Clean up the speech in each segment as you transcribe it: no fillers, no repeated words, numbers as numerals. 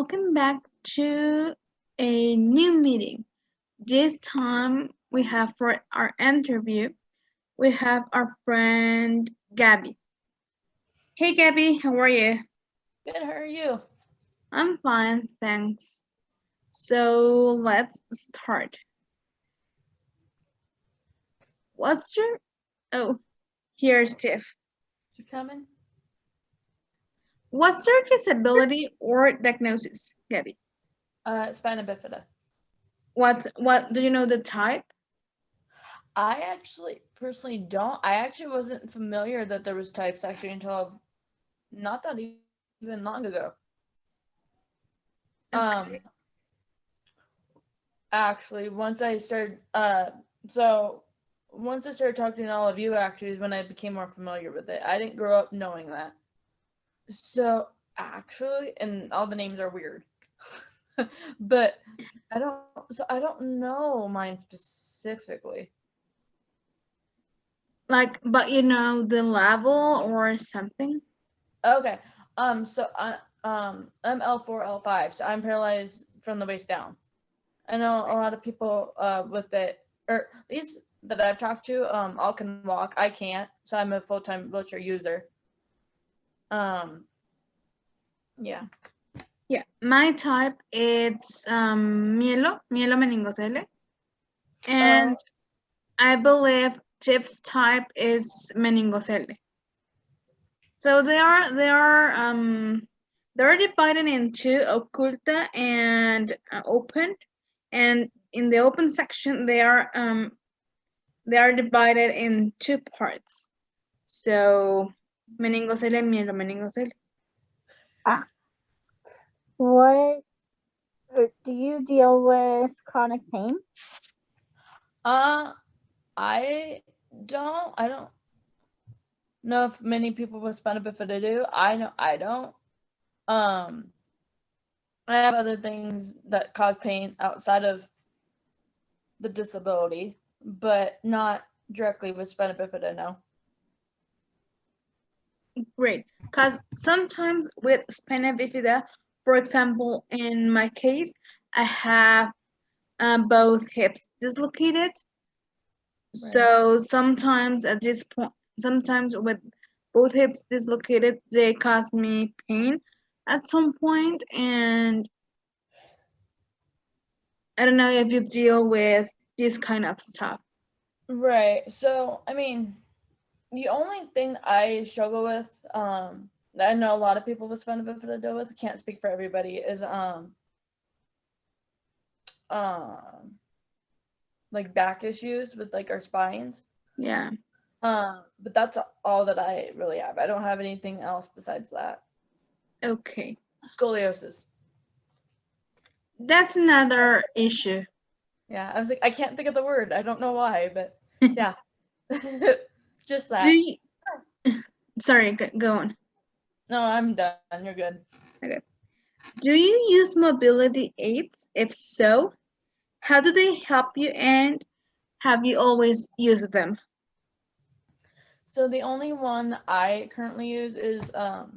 welcome back to a new meeting. This time we have for our interview, we have our friend Gaby. Hey Gaby, how are you? Good, how are you? I'm fine, thanks. So let's start. What's your, oh, here's Tiff. You coming? What's your disability or diagnosis, Gaby? Spina Bifida. What do you know the type? I actually personally don't. I actually wasn't familiar that there was types actually until not that even long ago. Okay. Actually, once I started once I started talking to all of you actually is when I became more familiar with it. I didn't grow up knowing that. So actually, and all the names are weird. But I don't know mine specifically. But you know the level or something? Okay. So I'm L4, L5, so I'm paralyzed from the waist down. I know a lot of people with it, or at least that I've talked to, all can walk. I can't, so I'm a full-time wheelchair user. Yeah. Yeah, my type it's mielo meningocele, and I believe Tiff's type is meningocele. So they're divided into oculta and open, and in the open section they are divided in two parts. So meningocele, mielo meningocele. What do you deal with chronic pain? I don't know if many people with spina bifida do. I know I don't. I have other things that cause pain outside of the disability, but not directly with spina bifida, no. Great, because sometimes with spina bifida, for example, in my case, I have both hips dislocated. So sometimes at this point, sometimes with both hips dislocated, they cause me pain at some point, and I don't know if you deal with this kind of stuff. Right. So, I mean, the only thing I struggle with, that I know a lot of people with spina bifida deal with, can't speak for everybody, is like back issues with like our spines. Yeah. But that's all that I really have. I don't have anything else besides that. Okay. Scoliosis. That's another issue. Yeah, I was like, I can't think of the word. I don't know why, but yeah. Just that. Sorry, go on. No, I'm done. You're good. Okay. Do you use mobility aids? If so, how do they help you, and have you always used them? So the only one I currently use is a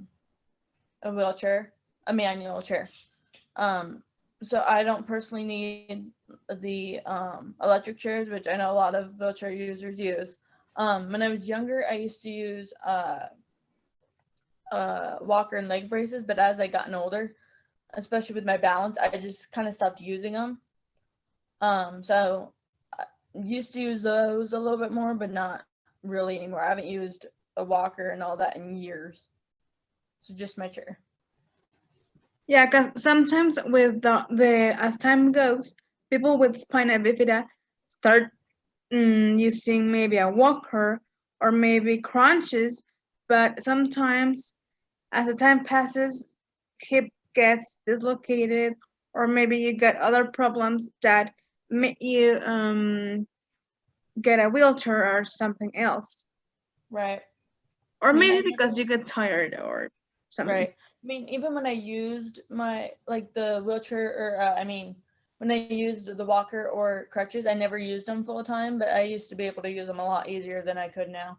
wheelchair, a manual chair. So I don't personally need the electric chairs, which I know a lot of wheelchair users use. When I was younger, I used to use walker and leg braces, but as I gotten older, especially with my balance, I just kind of stopped using them. So I used to use those a little bit more, but not really anymore. I haven't used a walker and all that in years. So just my chair. Yeah, because sometimes with the as time goes, people with spina bifida start using maybe a walker or maybe crunches, but sometimes as the time passes, hip gets dislocated, or maybe you got other problems that make you get a wheelchair or something else. Right. Or maybe because you get tired or something. Right. I mean, even when I used my, like the wheelchair, or when I used the walker or crutches, I never used them full time, but I used to be able to use them a lot easier than I could now.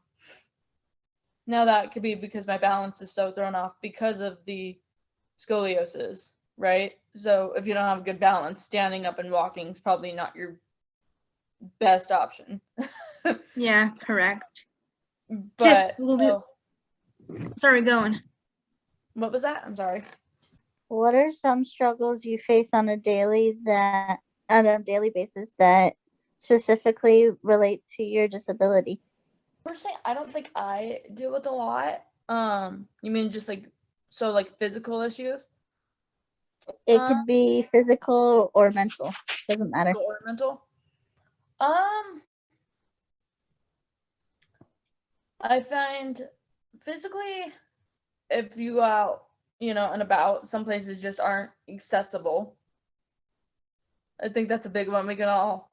Now that could be because my balance is so thrown off because of the scoliosis. right? So if you don't have good balance, standing up and walking is probably not your best option. Yeah, correct. But will so, Sorry, go on. what was that? I'm sorry. What are some struggles you face on a daily basis that specifically relate to your disability? Personally, I don't think I deal with a lot. You mean just like physical issues? It could be physical or mental. Doesn't matter. Physical or mental? I find physically, if you go out, and about, some places just aren't accessible. I think that's a big one we can all,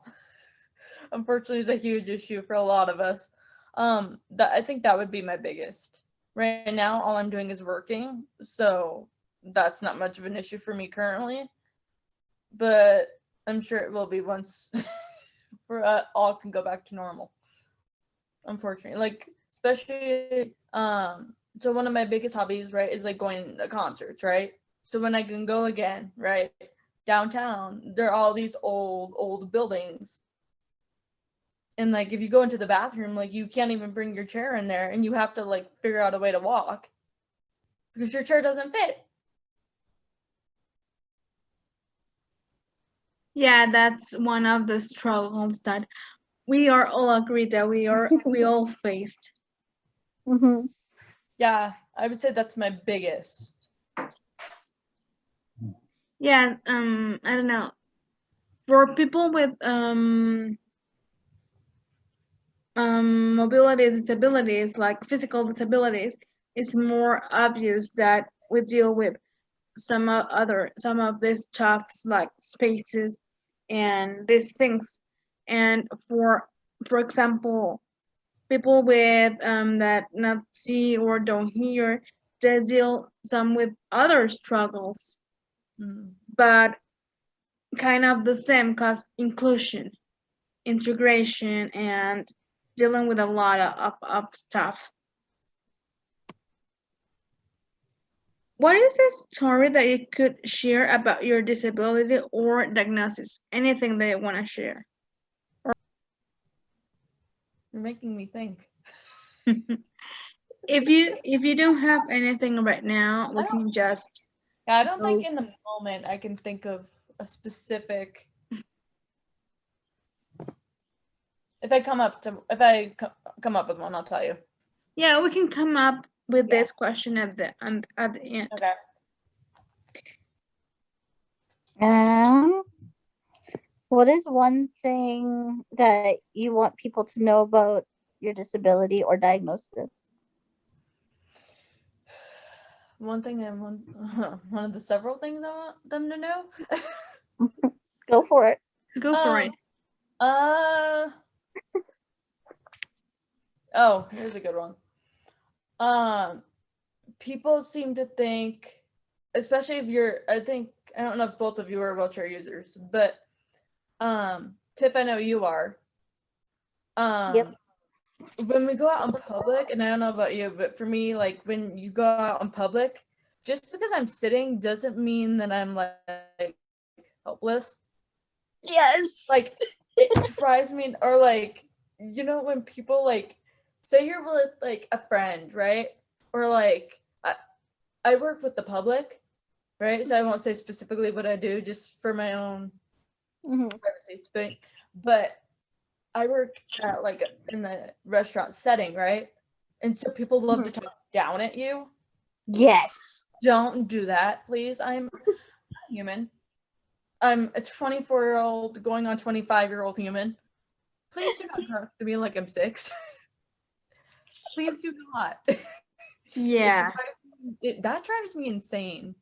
unfortunately, is a huge issue for a lot of us. I think that would be my biggest. Right now, all I'm doing is working, so that's not much of an issue for me currently. But I'm sure it will be once for all can go back to normal. Unfortunately, like especially so one of my biggest hobbies, right, is like going to concerts, right? So when I can go again, right, downtown, there are all these old buildings. And like if you go into the bathroom, like you can't even bring your chair in there, and you have to like figure out a way to walk because your chair doesn't fit. Yeah, that's one of the struggles that we are all agreed that we all faced. Mm-hmm. Yeah, I would say that's my biggest. Yeah, I don't know. For people with mobility disabilities, like physical disabilities, it's more obvious that we deal with some of these stuffs like spaces and these things. And for example, people with that not see or don't hear, they deal some with other struggles, but kind of the same, cause inclusion, integration, and dealing with a lot of stuff. What is a story that you could share about your disability or diagnosis? Anything that you want to share? You're making me think. If you don't have anything right now, we can just. Yeah, I don't think in the moment I can think of a specific. If I come up with one, I'll tell you. Yeah, we can come up with this question at the end. Okay. What is one thing that you want people to know about your disability or diagnosis? One thing one of the several things I want them to know. Go for it. Go for it. Oh, here's a good one. People seem to think, especially if I don't know if both of you are wheelchair users, but Tiff, I know you are. Yep. When we go out in public, and I don't know about you, but for me, like when you go out in public, just because I'm sitting doesn't mean that I'm like helpless. Yes. Like it drives me, or like, when people like say you're with like a friend, right? Or like I work with the public, right? So I won't say specifically what I do, just for my own privacy thing. But I work at like in the restaurant setting, right? And so people love to talk down at you. Yes. Don't do that, please. I'm human. I'm a 24-year-old going on 25-year-old human. Please do not talk to me like I'm 6. Please do not. Yeah. That drives me insane.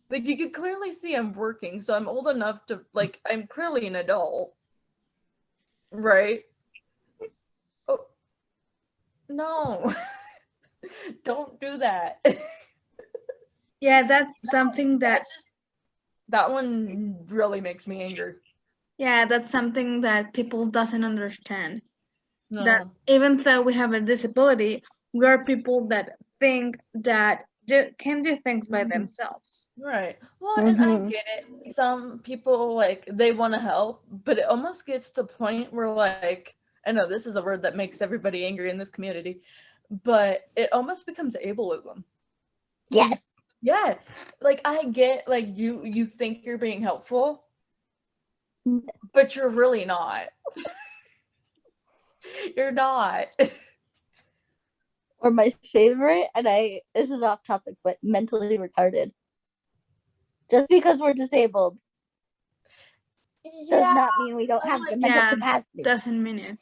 Like, you could clearly see I'm working, so I'm old enough to, like, I'm clearly an adult. Right? Oh, no. Don't do that. Yeah, that's something that. That one really makes me angry. Yeah, that's something that people doesn't understand. No. That even though we have a disability, we are people that think that can do things by themselves. Right. Well, and I get it. Some people, like, they want to help, but it almost gets to the point where, like, I know this is a word that makes everybody angry in this community, but it almost becomes ableism. Yes. Yeah. Like, I get, like, you think you're being helpful, but you're really not. You're not. Or my favorite, and this is off topic, but mentally retarded. Just because we're disabled does not mean we don't have the mental capacity. Doesn't mean it.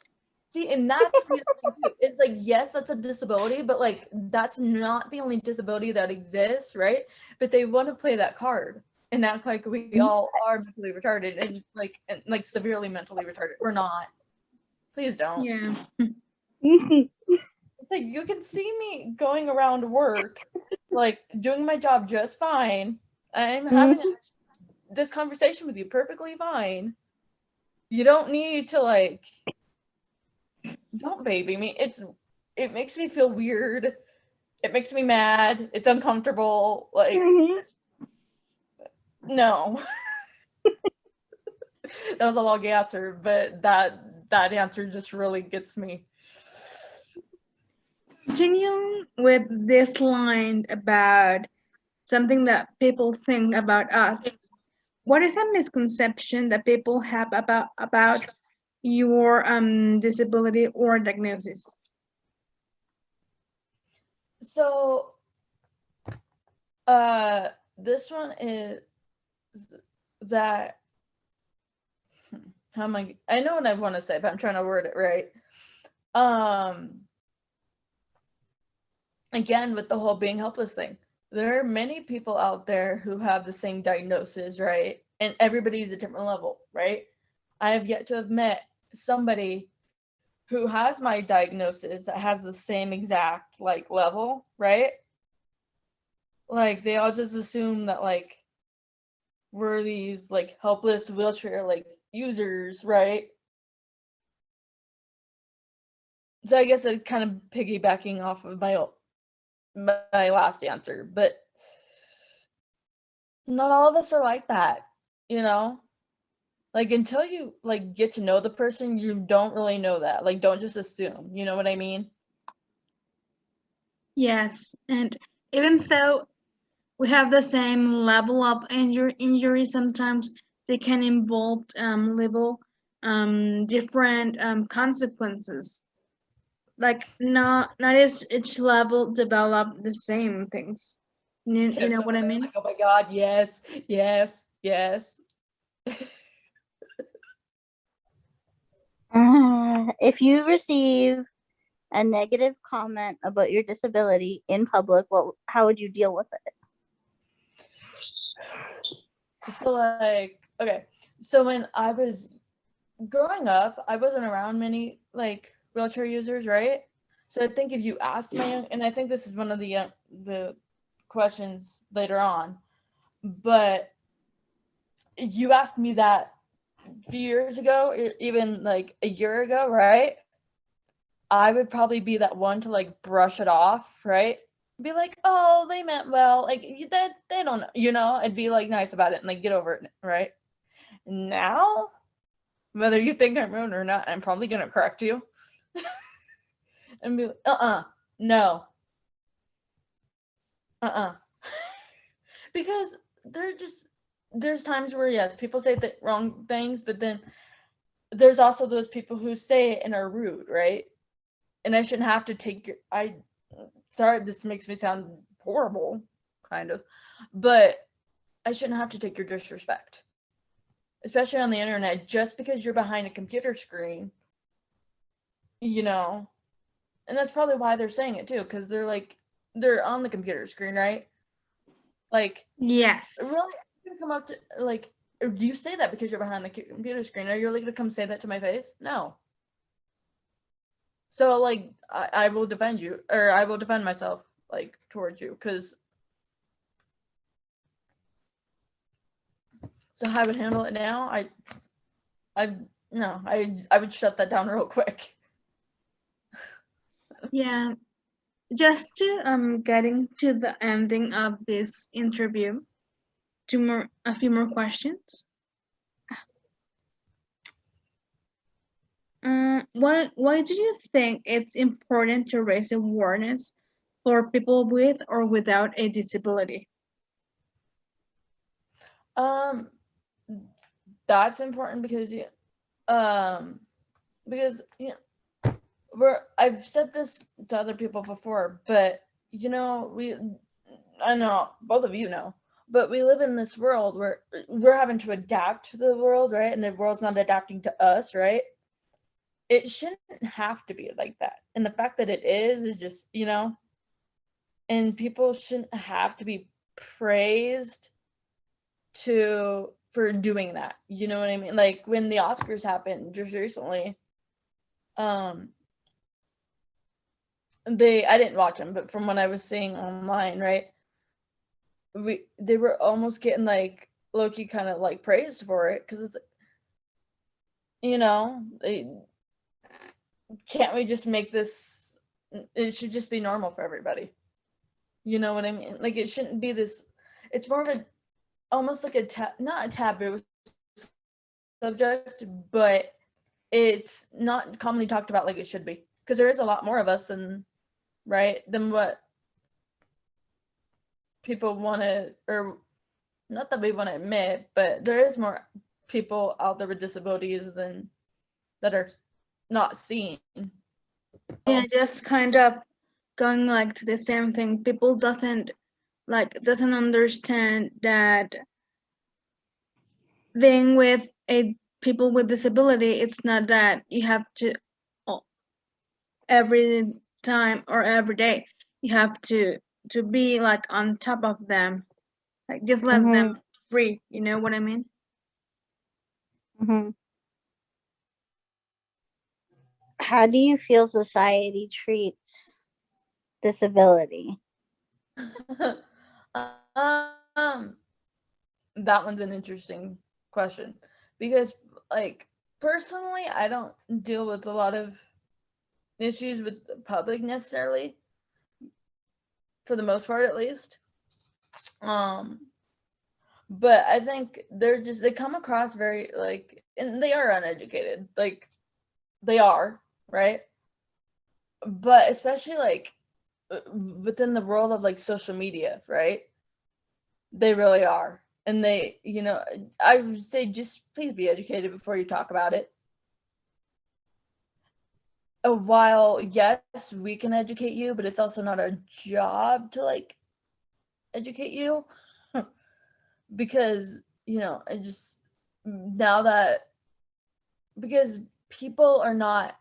See, and that's the thing too. It's like, yes, that's a disability, but like that's not the only disability that exists, right? But they want to play that card and act like we all are mentally retarded and like severely mentally retarded. We're not. Please don't. Yeah. It's like, you can see me going around work, like doing my job just fine. I'm having this conversation with you perfectly fine. You don't need to, like, don't baby me. It makes me feel weird. It makes me mad. It's uncomfortable. Like, no. That was a long answer, but that answer just really gets me. Continuing with this line about something that people think about us, what is a misconception that people have about your disability or diagnosis? So, this one is that, how am I know what I want to say, but I'm trying to word it right. Again, with the whole being helpless thing, there are many people out there who have the same diagnosis, right? And everybody's a different level, right? I have yet to have met somebody who has my diagnosis that has the same exact, like, level, right? Like, they all just assume that, like, we're these, like, helpless wheelchair, like, users, right? So I guess it's kind of piggybacking off of my last answer, but not all of us are like that, you know? Like, until you, like, get to know the person, you don't really know that. Like, don't just assume, you know what I mean? Yes, and even though we have the same level of injury, sometimes they can involve different consequences. Like, not each level develop the same things. You know what I mean? Like, oh my God, yes. If you receive a negative comment about your disability in public, how would you deal with it? So, like, okay. So when I was growing up, I wasn't around many, like, wheelchair users, right? So I think if you asked and I think this is one of the questions later on, but you asked me that a few years ago, even like a year ago, right? I would probably be that one to, like, brush it off, right? Be like, oh, they meant well, like, they don't know, you know? I'd be, like, nice about it and, like, get over it, right? Now, whether you think I'm rude or not, I'm probably gonna correct you. And be like, no. Because there's times where, yes, people say the wrong things, but then there's also those people who say it and are rude, right? And I shouldn't have to take sorry, this makes me sound horrible, kind of, but I shouldn't have to take your disrespect, especially on the internet, just because you're behind a computer screen, you know? And that's probably why they're saying it too, because they're on the computer screen, right? Like, yes. Really, you're gonna come up to, like, do you say that because you're behind the computer screen? Are you really gonna come say that to my face? No. So, like, I will defend you, or I will defend myself, like, towards you, because so how I would handle it now, I would shut that down real quick. Yeah, just to getting to the ending of this interview, a few more questions. Why do you think it's important to raise awareness for people with or without a disability? That's important because you know, I've said this to other people before, but you know, I know both of you know, but we live in this world where we're having to adapt to the world, right? And the world's not adapting to us, right? It shouldn't have to be like that. And the fact that it is just, you know, and people shouldn't have to be praised for doing that. You know what I mean? Like when the Oscars happened just recently, I didn't watch them, but from what I was seeing online, right? They were almost getting like low-key kind of like praised for it because it's, you know, can't we just make this, it should just be normal for everybody. You know what I mean? Like it shouldn't be this, it's more of a, almost like not a taboo subject, but it's not commonly talked about like it should be, because there is a lot more of us than what people want to, or not that we want to admit, but there is more people out there with disabilities than that are not seen. Yeah, just kind of going like to the same thing. People doesn't understand that being with people with disability, it's not that you have to every time or every day you have to be like on top of them, like just let them free. You know what I mean? How do you feel society treats disability? That one's an interesting question because, like, personally, I don't deal with a lot of issues with the public necessarily, for the most part, at least. But I think they come across very like, and they are uneducated, like they are, right? But especially like within the world of like social media, right? They really are. And they, you know, I would say just please be educated before you talk about it. While yes, we can educate you, but it's also not our job to like educate you. Because, you know, I just, now that, because people are not,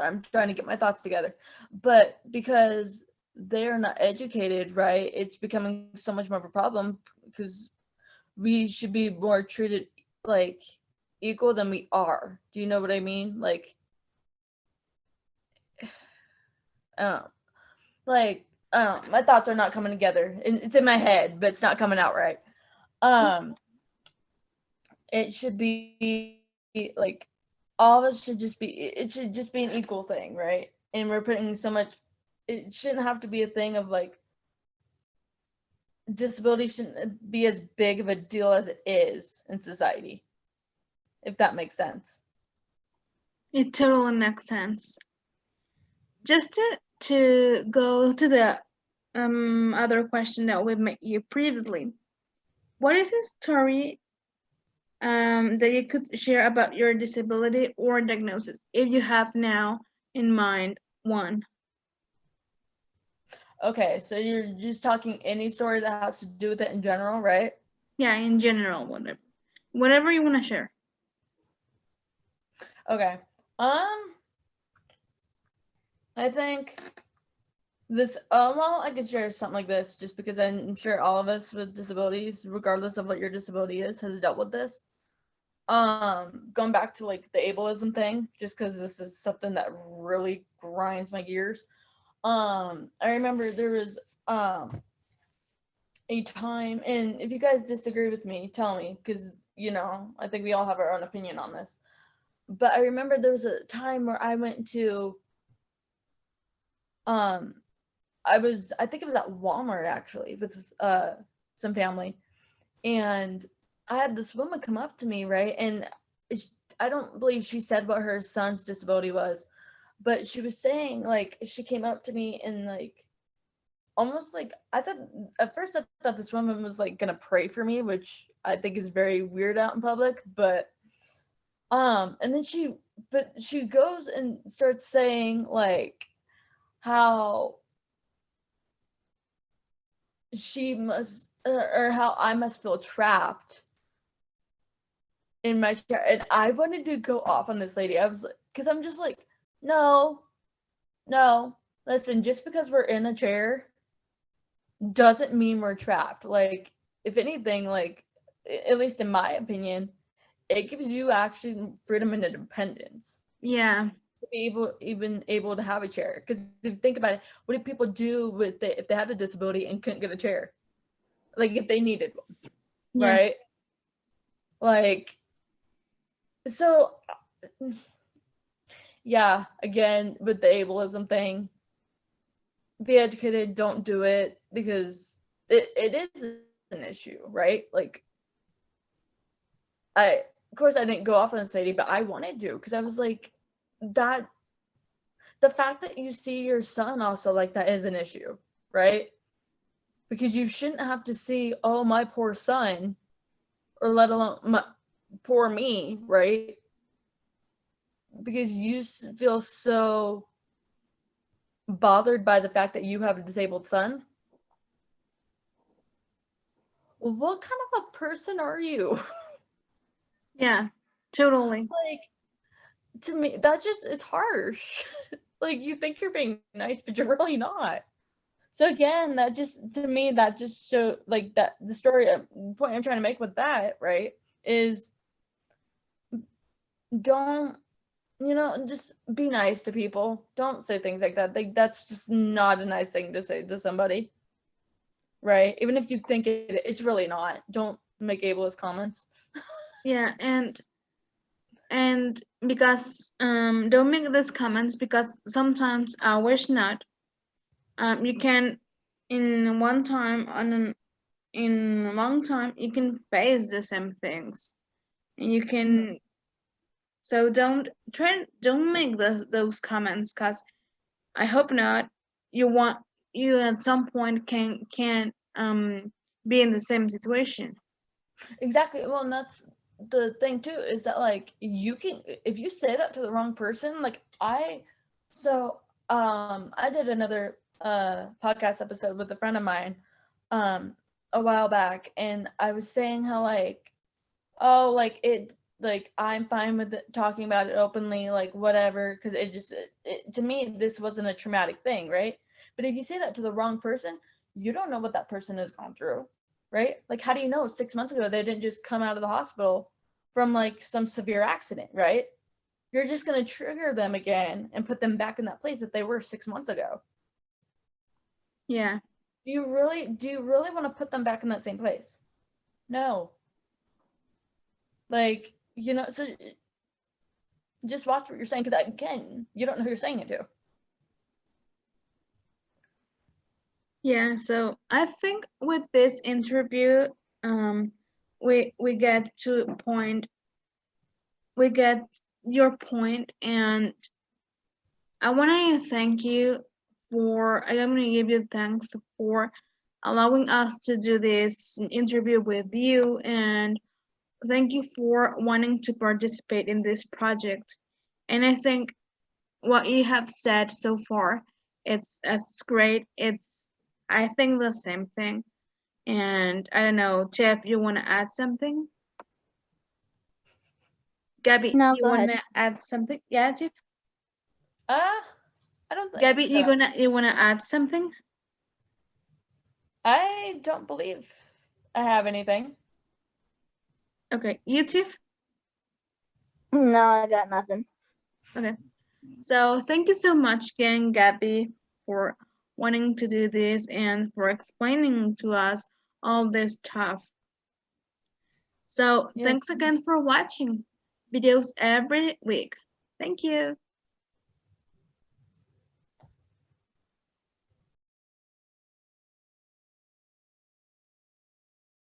I'm trying to get my thoughts together, but because they're not educated, right, it's becoming so much more of a problem because we should be more treated like equal than we are. Do you know what I mean? Like, I don't know. Like, I don't know. My thoughts are not coming together. It's in my head, but it's not coming out right. It should be like all of us should just be, it should just be an equal thing, right? And we're putting so much, it shouldn't have to be a thing of like, disability shouldn't be as big of a deal as it is in society, if that makes sense. It totally makes sense. Just to go to the other question that we made you previously, what is a story that you could share about your disability or diagnosis, if you have now in mind one? Okay, so you're just talking any story that has to do with it in general, right? Yeah, in general, whatever you want to share. Okay. I think this, well, I could share something like this just because I'm sure all of us with disabilities, regardless of what your disability is, has dealt with this. Going back to like the ableism thing, just because this is something that really grinds my gears. I remember there was a time, and if you guys disagree with me, tell me, because you know, I think we all have our own opinion on this. But I remember there was a time where I went to I think it was at Walmart actually with some family, and I had this woman come up to me, right? And I don't believe she said what her son's disability was, but she was saying, like, she came up to me and like almost like, I thought at first I thought this woman was like gonna pray for me, which I think is very weird out in public, but and then she goes and starts saying like how she must or how I must feel trapped in my chair. And I wanted to go off on this lady. I was like, because I'm just like, no, listen, just because we're in a chair doesn't mean we're trapped. Like, if anything, like, at least in my opinion, it gives you actually freedom and independence. Yeah. To be able to have a chair. Because if you think about it, what do people do if they had a disability and couldn't get a chair? Like, if they needed one, Yeah. right? Like, so yeah, again, with the ableism thing, be educated, don't do it, because it is an issue, right? Like, of course I didn't go off on this lady, but I wanted to, because I was like, that the fact that you see your son also like that is an issue, right? Because you shouldn't have to see, oh, my poor son, or let alone my poor me, right? Because you feel so bothered by the fact that you have a disabled son. Well, what kind of a person are you? Yeah, totally. Like, to me, that just, it's harsh. Like, you think you're being nice, but you're really not. So again, that just, to me, that just showed, like, that the story, point I'm trying to make with that, right, is don't, just be nice to people. Don't say things like that. Like, that's just not a nice thing to say to somebody, right? Even if you think it's really not. Don't make ableist comments. Yeah, and because don't make these comments, because sometimes I wish not. You can in one time in a long time you can face the same things, and you can. So don't make those comments, because I hope not. You at some point can be in the same situation. Exactly. Well, and that's the thing too, is that like, you can, if you say that to the wrong person, like I did another podcast episode with a friend of mine a while back, and I was saying how like, oh, like it, like I'm fine with talking about it openly, like whatever, because to me this wasn't a traumatic thing, right? But if you say that to the wrong person, you don't know what that person has gone through, right? Like, how do you know 6 months ago they didn't just come out of the hospital from like some severe accident, right? You're just going to trigger them again and put them back in that place that they were 6 months ago. Yeah. Do you really want to put them back in that same place? No. Like, so just watch what you're saying, because again, you don't know who you're saying it to. Yeah, so I think with this interview, we get to a point, we get your point, and I want to thank you I'm going to give you thanks for allowing us to do this interview with you, and thank you for wanting to participate in this project. And I think what you have said so far, it's great. I think the same thing. And I don't know, Tiff, you want to add something? Gaby, No, you go want ahead. to add something? Yeah, Tiff? I don't think Gaby, so. you want to add something? I don't believe I have anything. Okay, you, Tiff? No, I got nothing. Okay. So thank you so much again, Gaby, for wanting to do this and for explaining to us all this stuff. So Yes. thanks again for watching videos every week. Thank you.